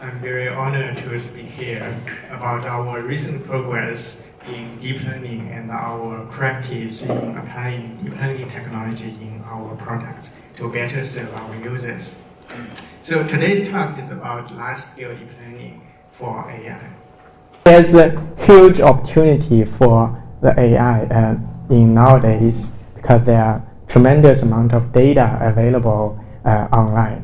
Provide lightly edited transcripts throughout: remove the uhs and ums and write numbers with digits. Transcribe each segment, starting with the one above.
I'm very honored to speak here about our recent progress in deep learning and our practice in applying deep learning technology in our products to better serve our users. So today's talk is about large-scale deep learning for AI. There's a huge opportunity for the AI in nowadays because there are tremendous amount of data available online.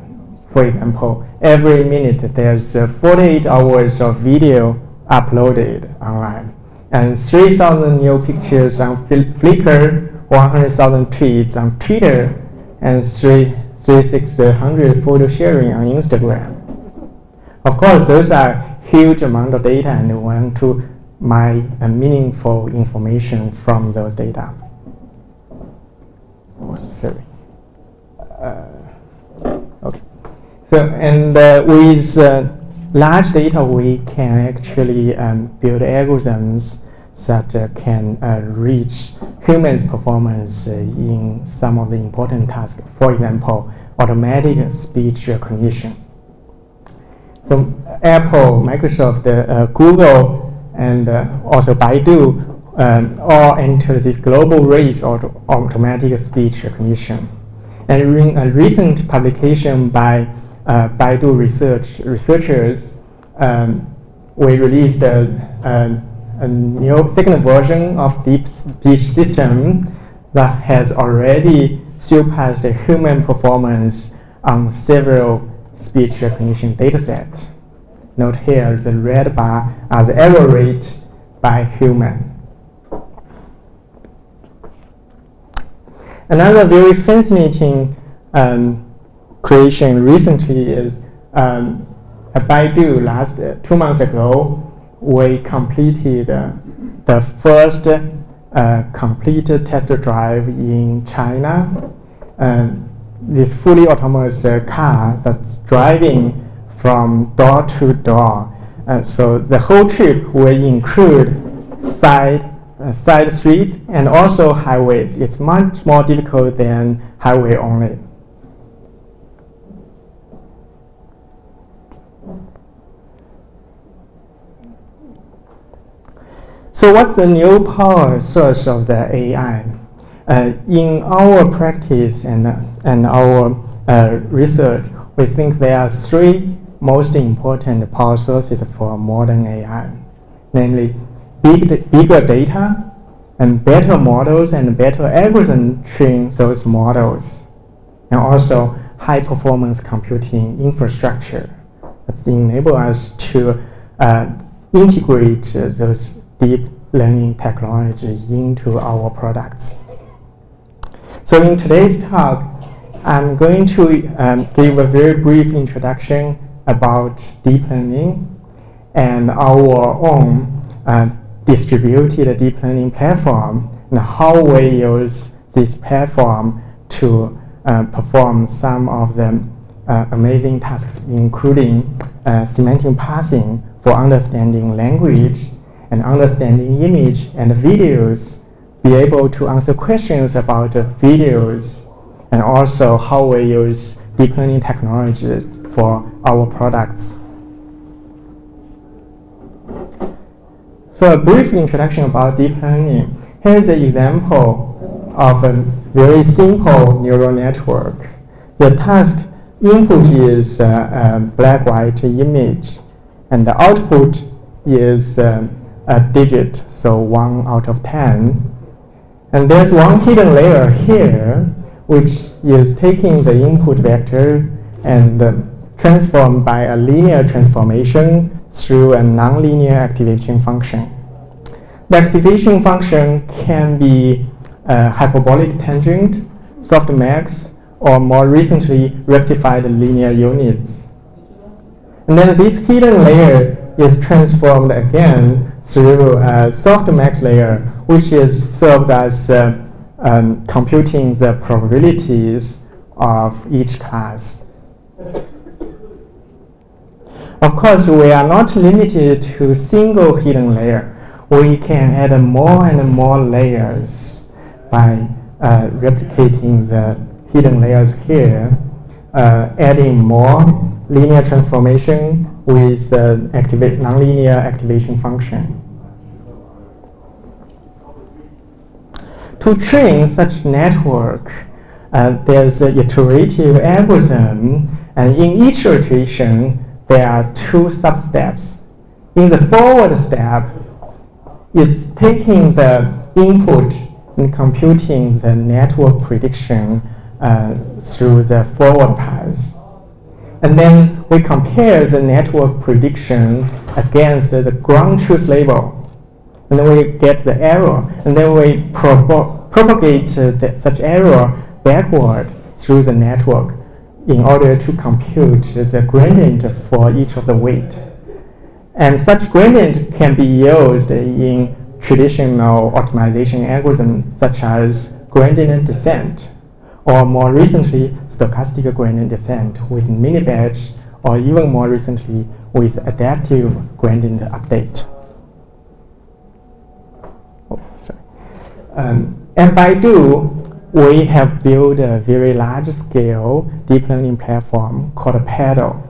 For example, every minute there's 48 hours of video uploaded online, and 3,000 new pictures on Flickr, 100,000 tweets on Twitter, and 3,600 photo sharing on Instagram. Of course, those are huge amount of data, and we want to mine meaningful information from those data. Oh, sorry. Okay. So, and with large data, we can actually build algorithms that can reach humans' performance in some of the important tasks. For example, automatic speech recognition. So Apple, Microsoft, Google, and also BaiDu all enter this global race of automatic speech recognition. And in a recent publication by BaiDu researchers, we released a new second version of deep speech system that has already surpassed human performance on several speech recognition datasets. Note here the red bar are the error rate by human. Another very fascinating creation recently is at BaiDu. 2 months ago, we completed the first complete test drive in China. This fully autonomous car that's driving from door to door. So the whole trip will include side streets and also highways. It's much more difficult than highway only. So what's the new power source of the AI? In our practice and our research, we think there are 3 most important power sources for modern AI, namely bigger data, and better models and better algorithms train those models, and also high performance computing infrastructure that enable us to integrate those deep learning technology into our products. So in today's talk, I'm going to give a very brief introduction about deep learning and our own distributed deep learning platform and how we use this platform to perform some of the amazing tasks, including semantic parsing for understanding language and understanding image and videos, be able to answer questions about videos, and also how we use deep learning technology for our products. So a brief introduction about deep learning. Here's an example of a very simple neural network. The task input is a black-white image, and the output is a digit, so 1 out of 10. And there's one hidden layer here, which is taking the input vector and transformed by a linear transformation through a nonlinear activation function. The activation function can be hyperbolic tangent, softmax, or more recently rectified linear units. And then this hidden layer is transformed again through a softmax layer, which serves as computing the probabilities of each class. Of course, we are not limited to single hidden layer. We can add more and more layers by replicating the hidden layers here, adding more linear transformation with nonlinear activation function. To train such network, there's an iterative algorithm, and in each iteration, there are two sub-steps. In the forward step, it's taking the input and computing the network prediction through the forward path. And then we compare the network prediction against the ground truth label. And then we get the error. And then we propagate such error backward through the network in order to compute the gradient for each of the weight. And such gradient can be used in traditional optimization algorithms such as gradient descent, or more recently, stochastic gradient descent with mini-batch, or even more recently, with adaptive gradient update. At BaiDu, we have built a very large-scale deep learning platform called BaiDu.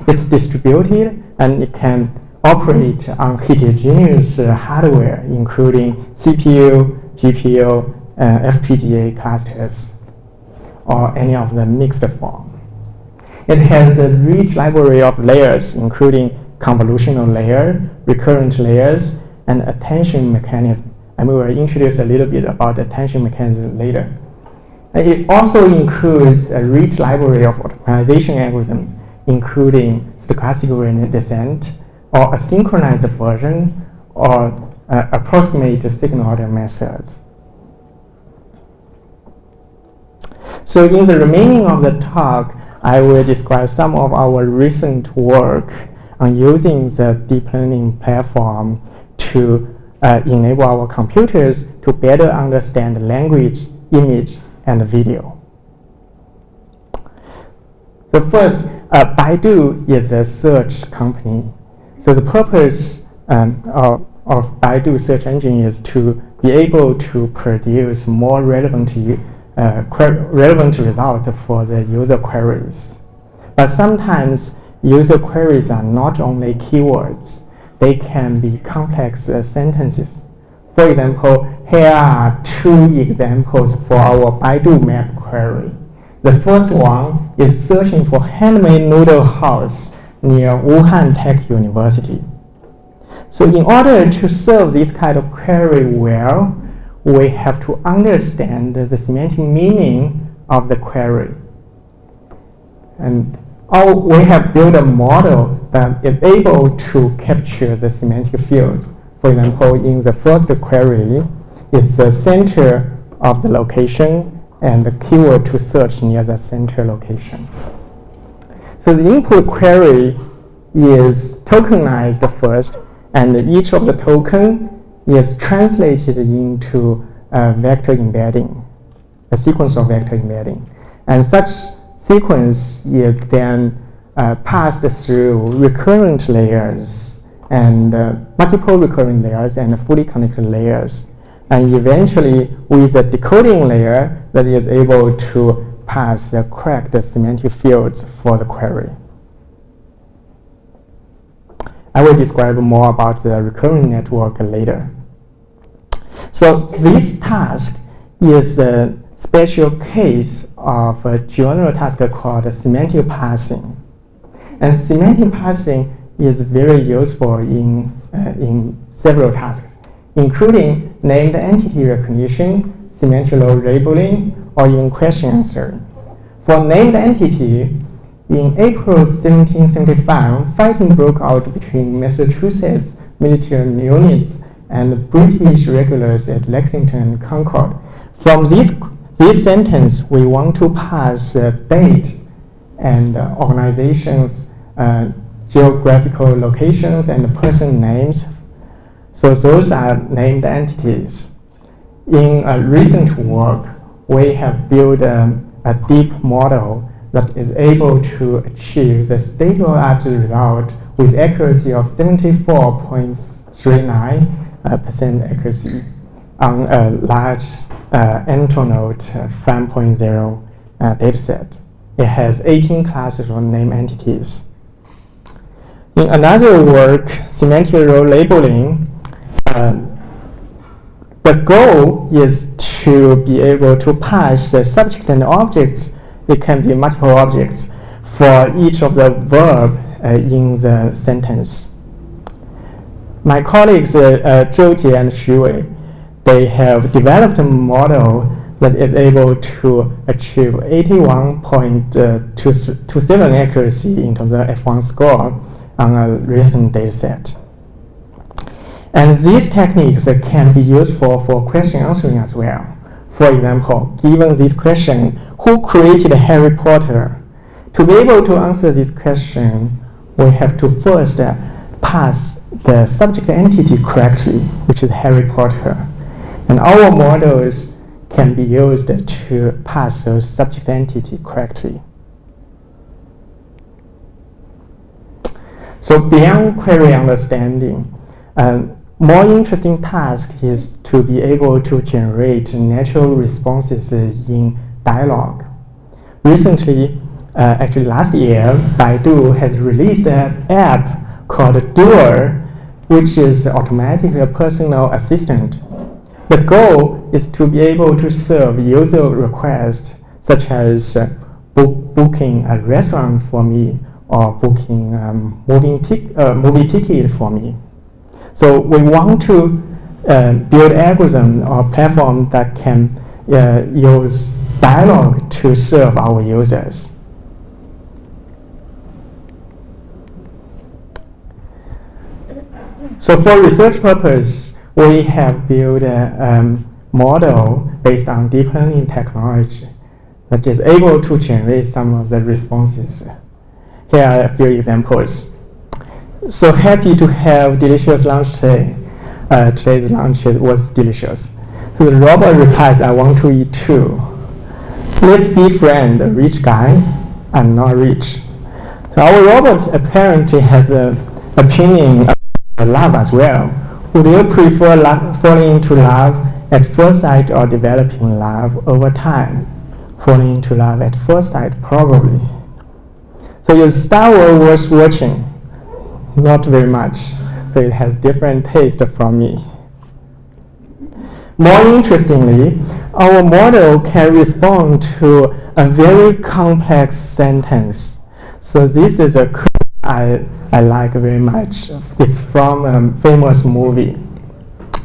It's distributed and it can operate on heterogeneous hardware, including CPU, GPU, FPGA clusters, or any of the mixed form. It has a rich library of layers, including convolutional layer, recurrent layers, and attention mechanism. And we will introduce a little bit about attention mechanism later. And it also includes a rich library of optimization algorithms, including stochastic gradient descent, or a synchronized version, or approximate signal order methods. So in the remaining of the talk, I will describe some of our recent work on using the deep learning platform to enable our computers to better understand language, image, and video. So first, BaiDu is a search company. So the purpose of BaiDu search engine is to be able to produce more relevant results for the user queries. But sometimes user queries are not only keywords. They can be complex sentences. For example, here are two examples for our BaiDu map query. The first one is searching for handmade noodle house near Wuhan Tech University. So in order to serve this kind of query well, we have to understand the semantic meaning of the query. And we have built a model that is able to capture the semantic fields. For example, in the first query, it's the center of the location and the keyword to search near the center location. So the input query is tokenized first, and each of the token is translated into a vector embedding, a sequence of vector embedding. And such sequence is then passed through recurrent layers and multiple recurrent layers and fully connected layers. And eventually, with a decoding layer that is able to pass the correct semantic fields for the query. I will describe more about the recurrent network later. So this task is a special case of a general task called semantic parsing. And semantic parsing is very useful in several tasks, including named entity recognition, semantic labeling, or even question answering. For named entity, in April 1775, fighting broke out between Massachusetts military units and British regulars at Lexington and Concord. From this sentence, we want to pass date and organizations, geographical locations, and person names. So those are named entities. In recent work, we have built a deep model that is able to achieve the state-of-the-art result with accuracy of 74.39% accuracy on a large Entronode 5.0 dataset. It has 18 classes or name entities. In another work, semantic role labeling, the goal is to be able to pass the subject and objects. It can be multiple objects for each of the verb in the sentence. My colleagues Zhou Jie and Xu Wei, they have developed a model that is able to achieve 81.27 accuracy in terms of F1 score on a recent data set. And these techniques can be useful for question answering as well. For example, given this question, who created Harry Potter? To be able to answer this question, we have to first pass the subject entity correctly, which is Harry Potter. And our models can be used to pass those subject entity correctly. So beyond query understanding, more interesting task is to be able to generate natural responses in Dialog. Recently, actually last year, BaiDu has released an app called Duer, which is automatically a personal assistant. The goal is to be able to serve user requests such as booking a restaurant for me or booking a movie ticket for me. So we want to build algorithm or platform that can use Dialog to serve our users. So for research purpose, we have built a model based on deep learning technology that is able to generate some of the responses. Here are a few examples. So happy to have delicious lunch today. Today's lunch was delicious. So the robot replies, I want to eat too. Let's be friends, rich guy. I'm not rich. So our robot apparently has an opinion about love as well. Would you prefer falling into love at first sight or developing love over time? Falling into love at first sight, probably. So is Star Wars worth watching? Not very much. So it has different taste from me. More interestingly, our model can respond to a very complex sentence. So this is a code I like very much. It's from a famous movie.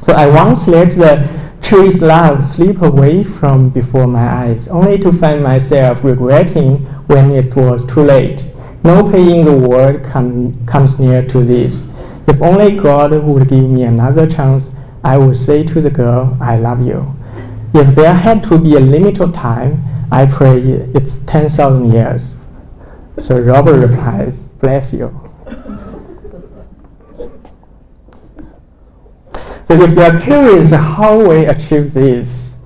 So I once let the cherished love slip away from before my eyes, only to find myself regretting when it was too late. No pain in the world comes near to this. If only God would give me another chance, I would say to the girl, I love you. If there had to be a limit of time, I pray it's 10,000 years. So Robert replies, bless you. So if you are curious how we achieve this,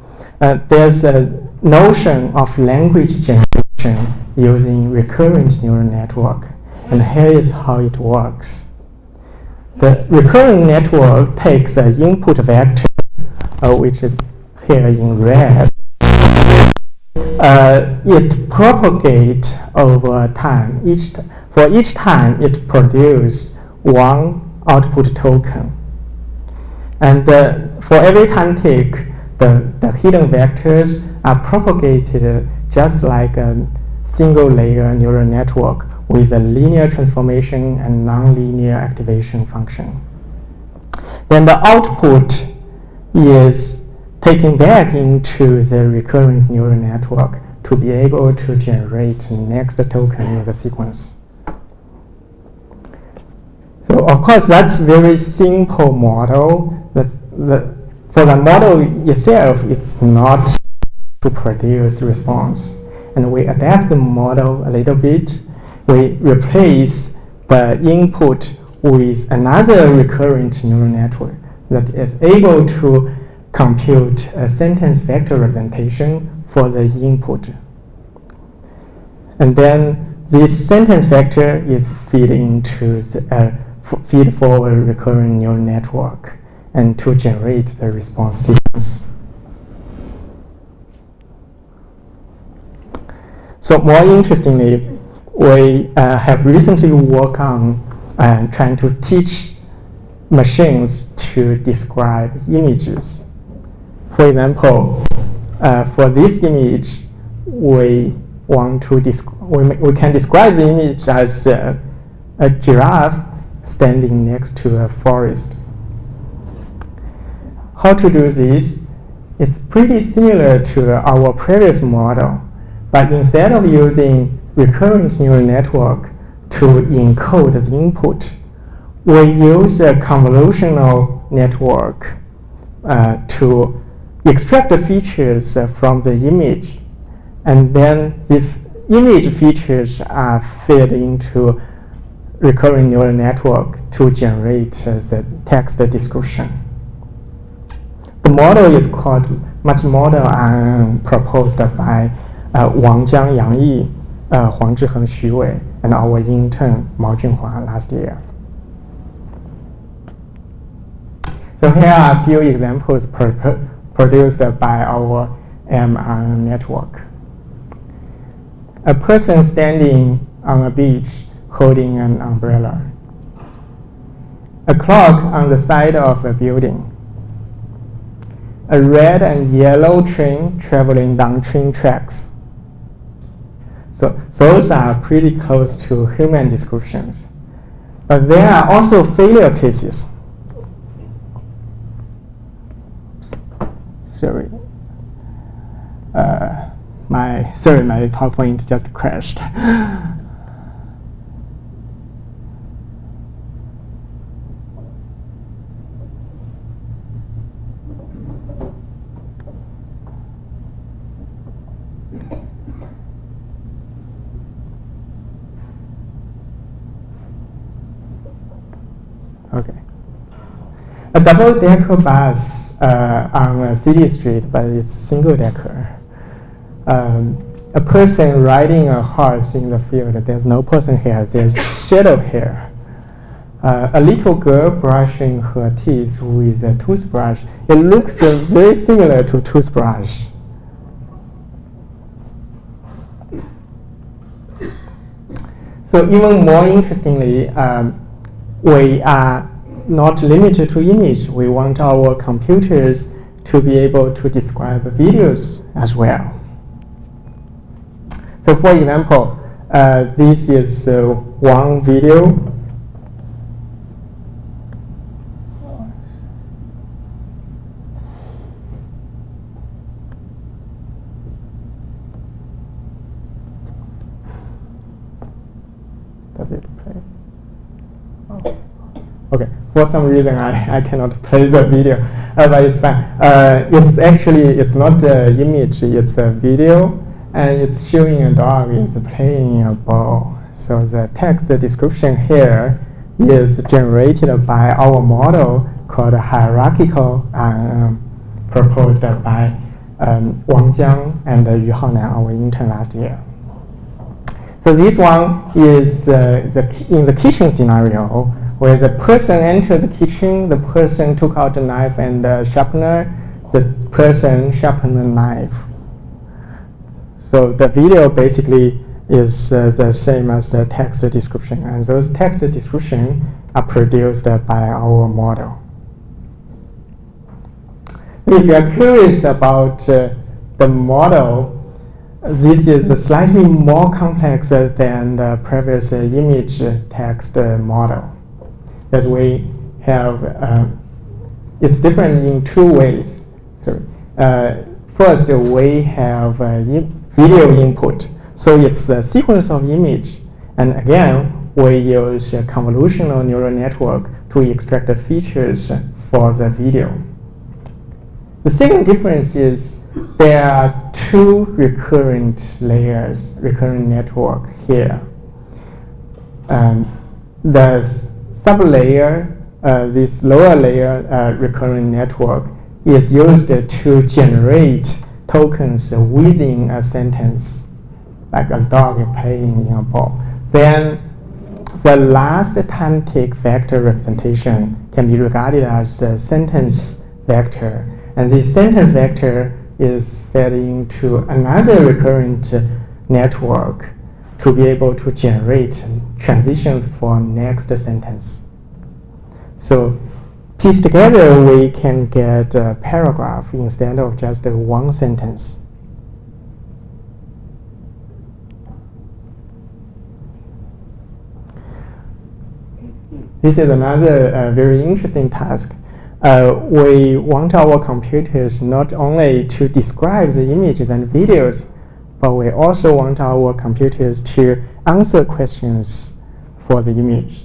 there's a notion of language generation using recurrent neural network. And here is how it works. The recurrent network takes an input vector, which is here in red. It propagates over time. For each time, it produces one output token. And for every time tick, the hidden vectors are propagated just like a single layer neural network with a linear transformation and nonlinear activation function. Then the output is taken back into the recurrent neural network to be able to generate the next token in the sequence. So of course, that's a very simple model. For the model itself, it's not to produce response. And we adapt the model a little bit. We replace the input with another recurrent neural network that is able to compute a sentence vector representation for the input. And then this sentence vector is feed into the feed-forward recurrent neural network and to generate the response sequence. So more interestingly, we have recently worked on trying to teach machines to describe images. For example, for this image, we want to we can describe the image as a giraffe standing next to a forest. How to do this? It's pretty similar to our previous model, but instead of using recurrent neural network to encode the input, we use a convolutional network to extract the features from the image, and then these image features are fed into recurrent neural network to generate the text description. The model is called multimodal proposed by Wang Jiang, Yang Yi, Huang Zhiheng, Xu Wei, and our intern Mao Junhua last year. So here are a few examples produced by our MRN network. A person standing on a beach holding an umbrella. A clock on the side of a building. A red and yellow train traveling down train tracks. So those are pretty close to human descriptions. But there are also failure cases. Sorry. My PowerPoint just crashed. Okay. A double-decker bus on a city street, but it's single-decker. A person riding a horse in the field. There's no person here. There's shadow here. A little girl brushing her teeth with a toothbrush. It looks very similar to toothbrush. So even more interestingly, we are not limited to image. We want our computers to be able to describe videos as well. So for example, this is one video. Does it play? Oh. Okay, for some reason I cannot play the video, but it's fine. It's not an image, it's a video, and it's showing a dog is playing a ball. So the text description here is generated by our model called hierarchical, proposed by Wang Jiang and Yu Haonan, our intern last year. So this one is in the kitchen scenario, where the person entered the kitchen, the person took out a knife and a sharpener, the person sharpened the knife. So the video basically is the same as the text description, and those text descriptions are produced by our model. If you are curious about the model, this is slightly more complex than the previous image text model. As we have, it's different in two ways. So, first, we have video input. So it's a sequence of image. And again, we use a convolutional neural network to extract the features for the video. The second difference is there are two recurrent layers, recurrent network here. The sublayer, this lower layer recurrent network is used to generate tokens within a sentence, like a dog playing in a ball. Then the last time take vector representation can be regarded as a sentence vector. And this sentence vector is fed into another recurrent network to be able to generate transitions for next sentence. So pieced together, we can get a paragraph instead of just one sentence. This is another very interesting task. We want our computers not only to describe the images and videos, but we also want our computers to answer questions for the image.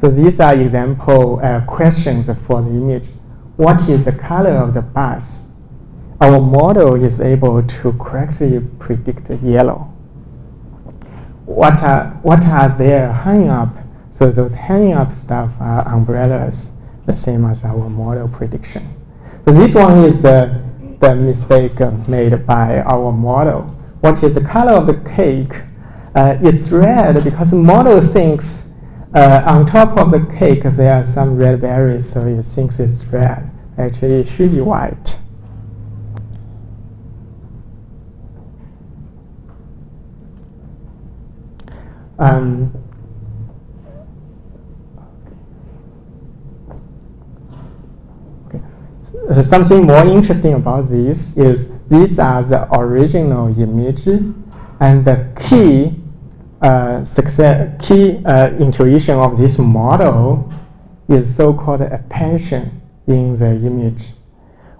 So these are example questions for the image. What is the color of the bus? Our model is able to correctly predict yellow. What are their hanging up? So those hanging up stuff are umbrellas, the same as our model prediction. So this one is the mistake made by our model. What is the color of the cake? It's red because the model thinks on top of the cake there are some red berries, so it thinks it's red. Actually, it should be white. Something more interesting about this is these are the original image, and the key intuition of this model is so-called attention in the image,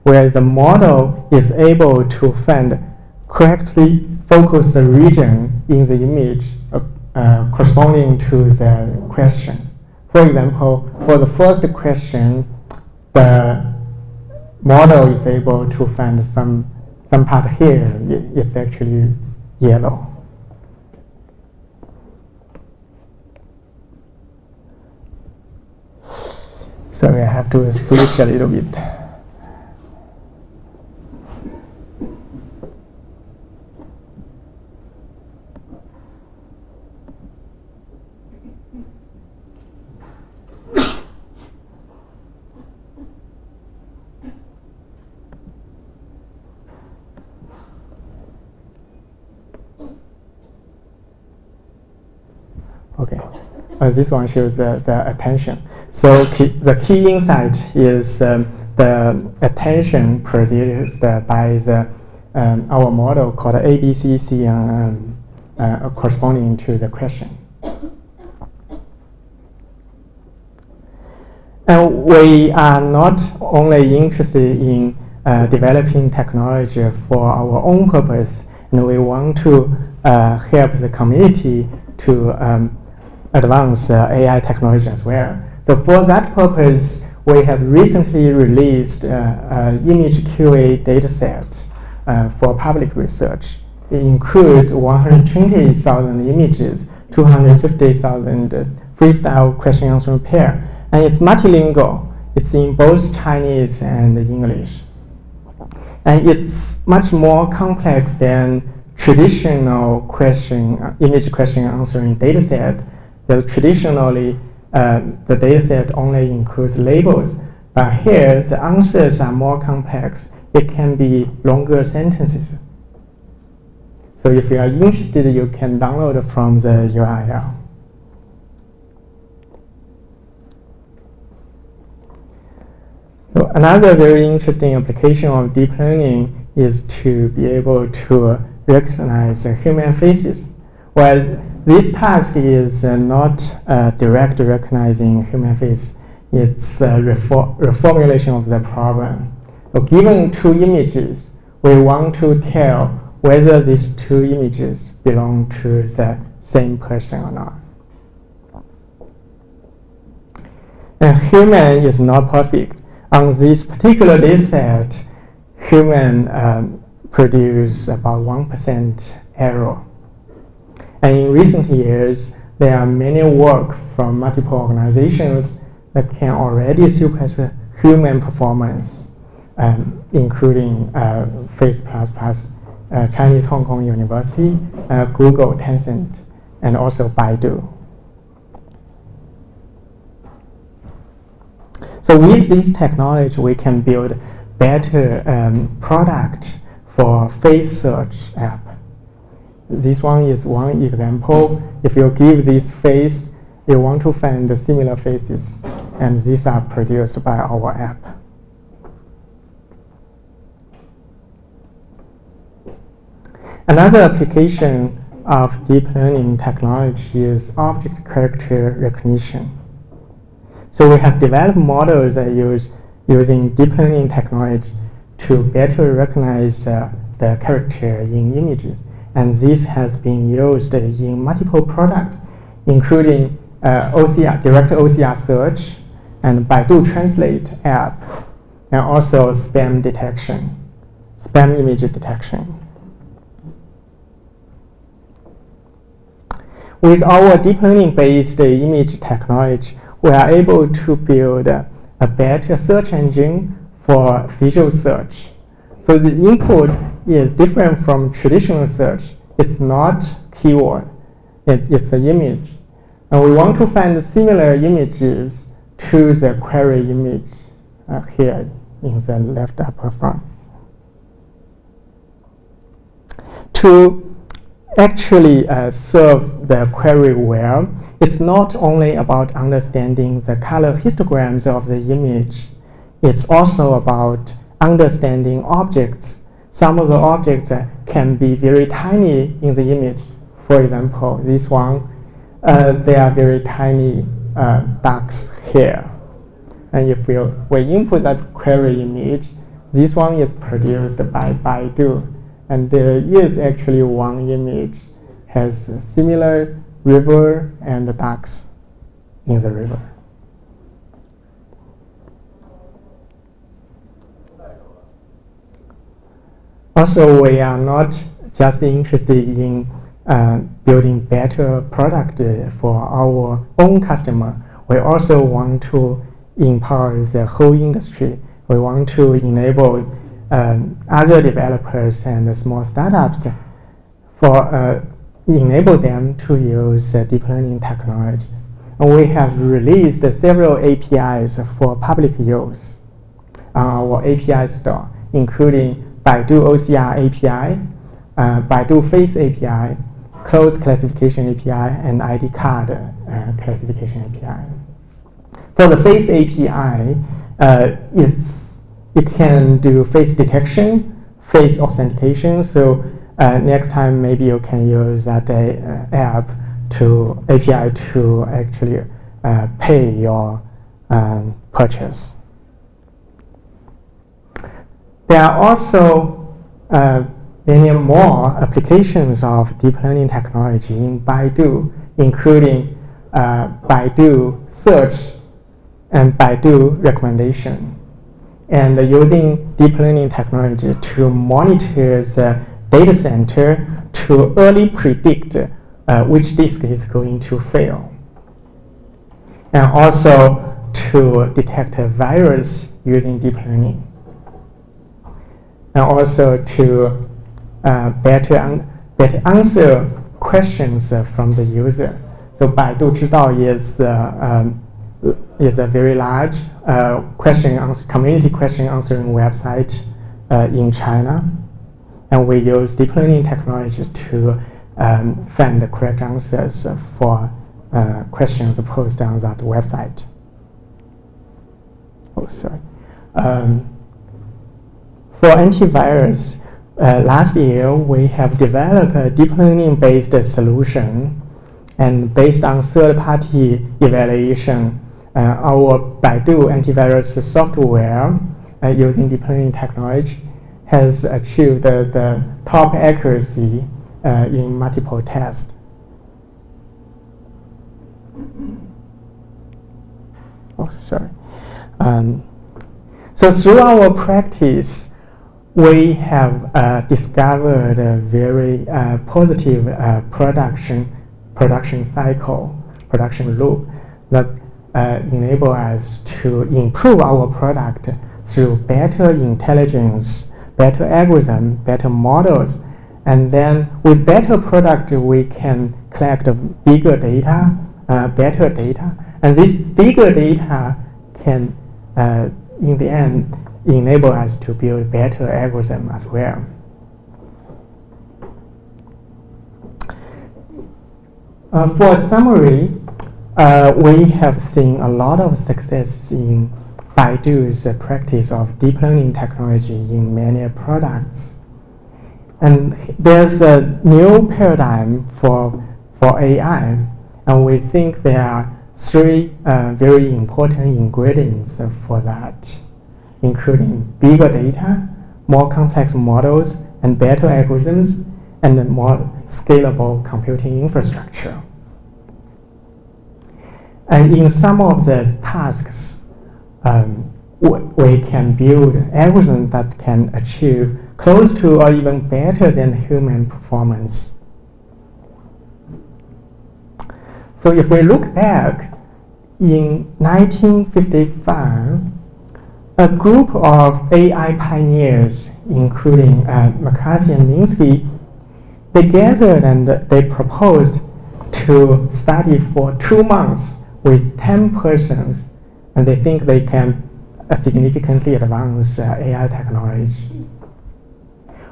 whereas the model is able to find correctly focused region in the image corresponding to the question. For example, for the first question, the model is able to find some part here. It's actually yellow. Sorry, I have to switch a little bit. Okay, this one shows the attention. So the key insight is the attention produced by our model called ABCC corresponding to the question. And we are not only interested in developing technology for our own purpose, and we want to help the community to advance AI technology as well. So for that purpose, we have recently released an image QA dataset for public research. It includes 120,000 images, 250,000 freestyle question answering pair, and it's multilingual. It's in both Chinese and English. And it's much more complex than traditional image question answering dataset. Traditionally, the dataset only includes labels, but here the answers are more complex. It can be longer sentences. So if you are interested, you can download from the URL. So another very interesting application of deep learning is to be able to recognize human faces. Whereas this task is not direct recognizing human face. It's a reformulation of the problem. So given two images, we want to tell whether these two images belong to the same person or not. And human is not perfect. On this particular dataset, human produce about 1% error. And in recent years, there are many work from multiple organizations that can already surpass human performance, including Face++, Chinese Hong Kong University, Google, Tencent, and also BaiDu. So with this technology, we can build better product for face search app. This one is one example. If you give this face, you want to find similar faces, and these are produced by our app. Another application of deep learning technology is object character recognition. So we have developed models that using deep learning technology to better recognize the character in images. And this has been used in multiple products, including OCR, direct OCR search, and BaiDu Translate app, and also spam detection, spam image detection. With our deep learning-based image technology, we are able to build a better search engine for visual search. So the input is different from traditional search. It's not keyword, it's an image. And we want to find similar images to the query image here in the left upper front. To actually serve the query well, it's not only about understanding the color histograms of the image, it's also about understanding objects. Some of the objects can be very tiny in the image. For example, this one, they are very tiny ducks here. And if we input that query image, this one is produced by BaiDu. And there is actually one image has a similar river and ducks in the river. Also, we are not just interested in building better product for our own customer. We also want to empower the whole industry. We want to enable other developers and small startups for enable them to use deep learning technology. And we have released several APIs for public use on our API store, including BaiDu OCR API, BaiDu Face API, Close Classification API, and ID card classification API. For the Face API, it can do face detection, face authentication. So next time, maybe you can use that API to actually pay your purchase. There are also many more applications of deep learning technology in BaiDu, including BaiDu search and BaiDu recommendation. And using deep learning technology to monitor the data center to early predict which disk is going to fail. And also to detect a virus using deep learning. And also to better answer questions from the user. So BaiDu 知道 is a very large community question answering website in China. And we use deep learning technology to find the correct answers for questions posed on that website. Oh, sorry. For antivirus, last year we have developed a deep learning-based solution, and based on third-party evaluation, our BaiDu antivirus software using deep learning technology has achieved the top accuracy in multiple tests. Oh, sorry. So through our practice, we have discovered a very positive production cycle, production loop that enable us to improve our product through better intelligence, better algorithm, better models. And then with better product, we can collect bigger data, better data. And this bigger data can, in the end, enable us to build better algorithm as well. For a summary, we have seen a lot of success in BaiDu's practice of deep learning technology in many products. And there's a new paradigm for AI, and we think there are three very important ingredients for that, including bigger data, more complex models, and better algorithms, and a more scalable computing infrastructure. And in some of the tasks, we can build algorithms that can achieve close to or even better than human performance. So if we look back, in 1955, a group of AI pioneers, including McCarthy and Minsky, they gathered and they proposed to study for 2 months with 10 persons, and they think they can significantly advance AI technology.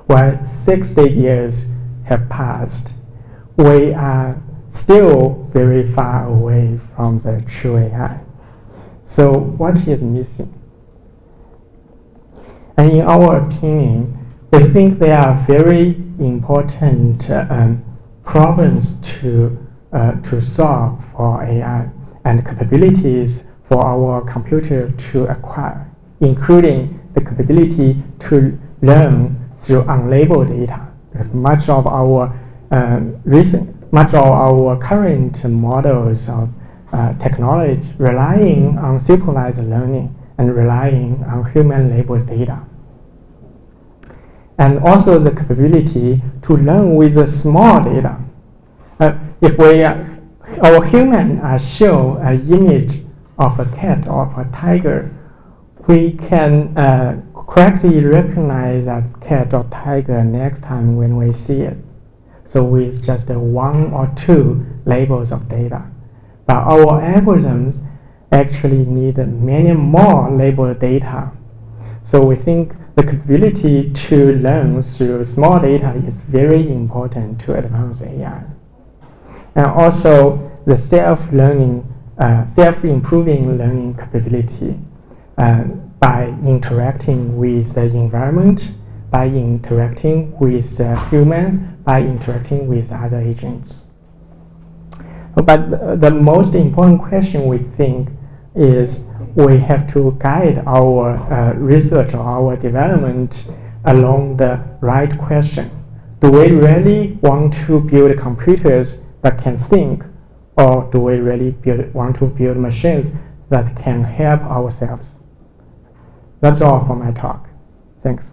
While 60 years have passed, we are still very far away from the true AI. So what is missing? And in our opinion, we think there are very important problems to solve for AI and capabilities for our computer to acquire, including the capability to learn through unlabeled data, because much of our current models of technology relying on supervised learning and relying on human labeled data. And also the capability to learn with a small data. If our human show an image of a cat or of a tiger, we can correctly recognize that cat or tiger next time when we see it. So with just 1 or 2 labels of data. But our algorithms actually need many more labeled data. So we think the capability to learn through small data is very important to advance AI. And also the self-learning, self-improving learning capability by interacting with the environment, by interacting with human, by interacting with other agents. But the most important question we think is we have to guide our research or our development along the right question. Do we really want to build computers that can think, or do we really want to build machines that can help ourselves? That's all for my talk. Thanks.